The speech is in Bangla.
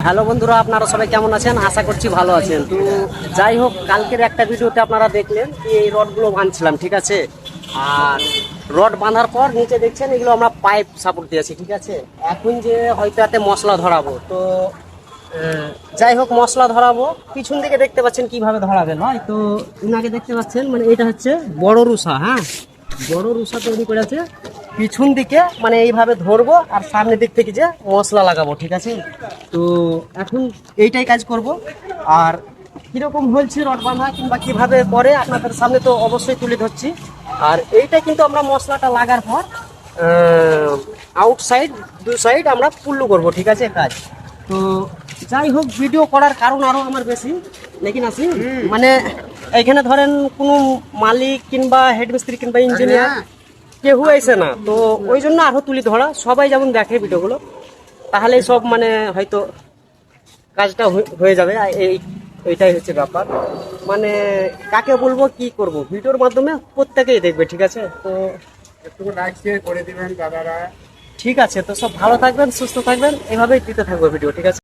হ্যালো বন্ধুরা, আপনারা সবাই কেমন আছেন? আশা করছি ভালো আছেন। তো যাই হোক, কালকের একটা ভিডিওতে আপনারা দেখলেন যে এই রডগুলো বাঁধছিলাম, ঠিক আছে। আর রড বাঁধার পর নিচে দেখছেন এগুলো আমরা পাইপ সাপোর্ট দিয়েছি, ঠিক আছে। এখন যে হয়তো এতে মশলা ধরাবো, তো যাই হোক মশলা ধরাবো। পিছন দিকে দেখতে পাচ্ছেন কিভাবে ধরাবেন, হয় তো উনাকে দেখতে পাচ্ছেন, মানে এটা হচ্ছে বড় রুষা। হ্যাঁ, বড় রুষা তৈরি করেছে। পিছন দিকে মানে এইভাবে ধরবো আর সামনের দিক থেকে যে মশলা লাগাবো, ঠিক আছে। তো এখন এইটাই কাজ করব। আর কিরকম হয়েছে রড বাঁধা কিংবা কিভাবে করে আপনাদের সামনে তো অবশ্যই তুলে ধরছি। আর এইটা কিন্তু আমরা মশলাটা লাগার পর আউটসাইড দু সাইড আমরা পুল্লু করব, ঠিক আছে কাজ। তো যাই হোক, ভিডিও করার কারণ আরো আমার বেশি, লেকিন আসি মানে এখানে ধরেন কোনো মালিক কিংবা হেডমিস্ত্রি কিংবা ইঞ্জিনিয়ার কেউ আইসে না, তো ওই জন্য আরো তুলি ধরা। সবাই যেমন দেখে ভিডিওগুলো, তাহলে সব মানে হয়তো কাজটা হয়ে যাবে। এইটাই হচ্ছে ব্যাপার। মানে কাকে বলবো কি করব, ভিডিওর মাধ্যমে প্রত্যেকেই দেখবে, ঠিক আছে। তো একটু লাইক শেয়ার করে দিবেন দাদারা। ঠিক আছে, তো সব ভালো থাকবেন, সুস্থ থাকবেন, এভাবেই দিতে থাকবো ভিডিও, ঠিক আছে।